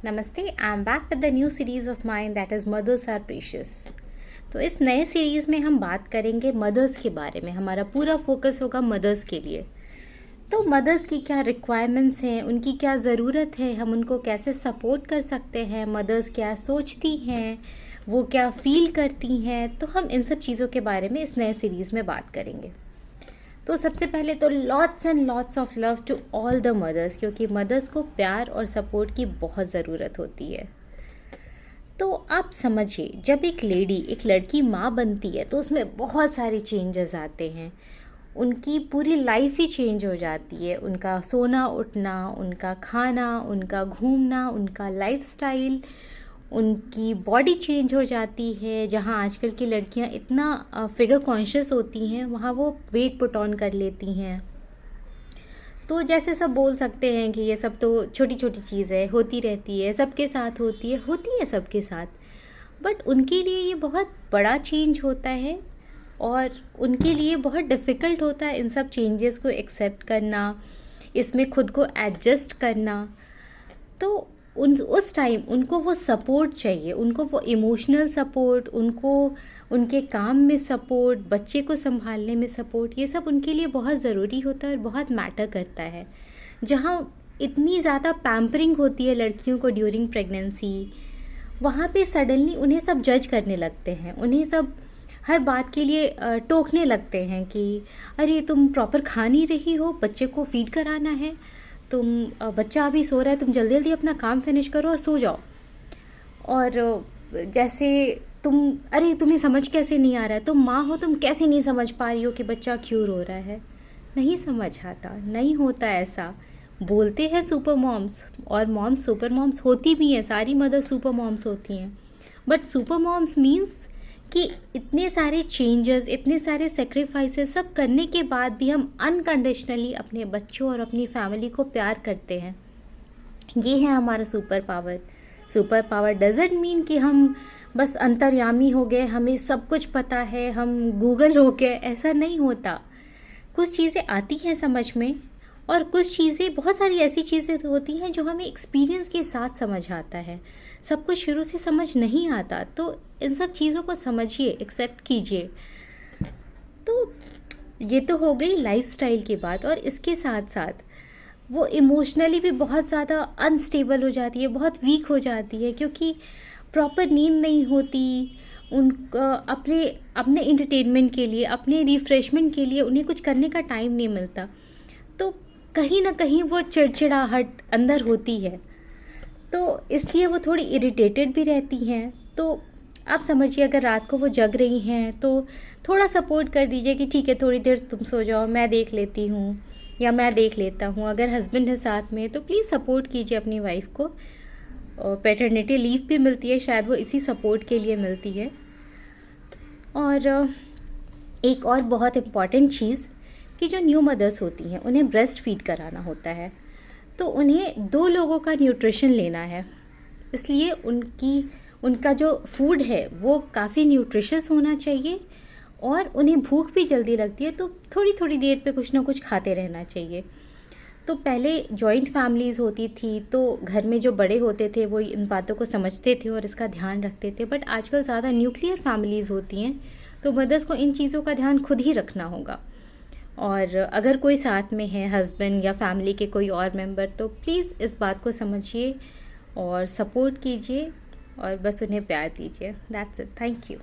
नमस्ते, I am back with the new series of mine that is mothers are precious. तो इस नए series में हम बात करेंगे मदर्स के बारे में। हमारा पूरा फोकस होगा मदर्स के लिए। तो मदर्स की क्या रिक्वायरमेंट्स हैं, उनकी क्या ज़रूरत है, हम उनको कैसे सपोर्ट कर सकते हैं, मदर्स क्या सोचती हैं, वो क्या फ़ील करती हैं। तो हम इन सब चीज़ों के बारे में इस नए सीरीज़ में बात करेंगे। तो सबसे पहले तो lots and lots of love to all the mothers, क्योंकि मदर्स को प्यार और सपोर्ट की बहुत ज़रूरत होती है। तो आप समझिए, जब एक लड़की माँ बनती है तो उसमें बहुत सारे चेंजेस आते हैं। उनकी पूरी लाइफ ही चेंज हो जाती है। उनका सोना उठना, उनका खाना, उनका घूमना, उनका लाइफस्टाइल, उनकी बॉडी चेंज हो जाती है। जहाँ आजकल की लड़कियाँ इतना फिगर कॉन्शियस होती हैं, वहाँ वो वेट पुट ऑन कर लेती हैं। तो जैसे सब बोल सकते हैं कि ये सब तो छोटी छोटी चीज़ें होती रहती है, सबके साथ होती है सबके साथ। बट उनके लिए ये बहुत बड़ा चेंज होता है और उनके लिए बहुत डिफ़िकल्ट होता है इन सब चेंजेस को एक्सेप्ट करना, इसमें खुद को एडजस्ट करना। तो उस टाइम उनको वो सपोर्ट चाहिए, उनको वो इमोशनल सपोर्ट, उनको उनके काम में सपोर्ट, बच्चे को संभालने में सपोर्ट, ये सब उनके लिए बहुत ज़रूरी होता है और बहुत मैटर करता है। जहाँ इतनी ज़्यादा पैम्परिंग होती है लड़कियों को ड्यूरिंग प्रेगनेंसी, वहाँ पे सडनली उन्हें सब जज करने लगते हैं, उन्हें सब हर बात के लिए टोकने लगते हैं कि अरे तुम प्रॉपर खा नहीं रही हो, बच्चे को फीड कराना है, तुम बच्चा अभी सो रहा है, तुम जल्दी जल्दी अपना काम फिनिश करो और सो जाओ। और जैसे अरे तुम्हें समझ कैसे नहीं आ रहा है, तुम माँ हो, तुम कैसे नहीं समझ पा रही हो कि बच्चा क्यों रो रहा है। नहीं समझ आता, नहीं होता ऐसा। बोलते हैं सुपर मॉम्स, और मॉम्स सुपर मॉम्स होती भी हैं, सारी मदर सुपर मॉम्स होती हैं। बट सुपर मॉम्स मीन्स कि इतने सारे चेंजेस, इतने सारे सेक्रीफाइसेस सब करने के बाद भी हम अनकंडीशनली अपने बच्चों और अपनी फैमिली को प्यार करते हैं। ये है हमारा super power. Super power doesn't mean कि हम बस अंतर्यामी हो गए, हमें सब कुछ पता है, हम गूगल हो गए, ऐसा नहीं होता। कुछ चीज़ें आती हैं समझ में, और कुछ चीज़ें, बहुत सारी ऐसी चीज़ें होती हैं जो हमें एक्सपीरियंस के साथ समझ आता है। सब कुछ शुरू से समझ नहीं आता, तो इन सब चीज़ों को समझिए, एक्सेप्ट कीजिए। तो ये तो हो गई लाइफस्टाइल की बात, और इसके साथ साथ वो इमोशनली भी बहुत ज़्यादा अनस्टेबल हो जाती है, बहुत वीक हो जाती है, क्योंकि प्रॉपर नींद नहीं होती। उनका अपने अपने इंटरटेनमेंट के लिए, अपने रिफ़्रेशमेंट के लिए उन्हें कुछ करने का टाइम नहीं मिलता। तो कहीं ना कहीं वो चिड़चिड़ाहट अंदर होती है, तो इसलिए वो थोड़ी इरिटेटेड भी रहती हैं। तो आप समझिए, अगर रात को वो जग रही हैं तो थोड़ा सपोर्ट कर दीजिए कि ठीक है, थोड़ी देर तुम सो जाओ, मैं देख लेती हूँ या मैं देख लेता हूँ। अगर हस्बैंड है साथ में तो प्लीज़ सपोर्ट कीजिए अपनी वाइफ को। और पैटर्निटी लीव भी मिलती है, शायद वो इसी सपोर्ट के लिए मिलती है। और एक और बहुत इम्पॉर्टेंट चीज़ कि जो न्यू मदर्स होती हैं उन्हें ब्रेस्ट फीड कराना होता है, तो उन्हें 2 लोगों का न्यूट्रिशन लेना है। इसलिए उनका जो फूड है वो काफ़ी न्यूट्रिशियस होना चाहिए, और उन्हें भूख भी जल्दी लगती है, तो थोड़ी थोड़ी देर पे कुछ ना कुछ खाते रहना चाहिए। तो पहले जॉइंट फैमिलीज़ होती थी, तो घर में जो बड़े होते थे वो इन बातों को समझते थे और इसका ध्यान रखते थे। बट आजकल ज़्यादा न्यूक्लियर फैमिलीज़ होती हैं, तो मदर्स को इन चीज़ों का ध्यान खुद ही रखना होगा। और अगर कोई साथ में है, हस्बैंड या फैमिली के कोई और मेंबर, तो प्लीज़ इस बात को समझिए और सपोर्ट कीजिए और बस उन्हें प्यार दीजिए। That's it. Thank you.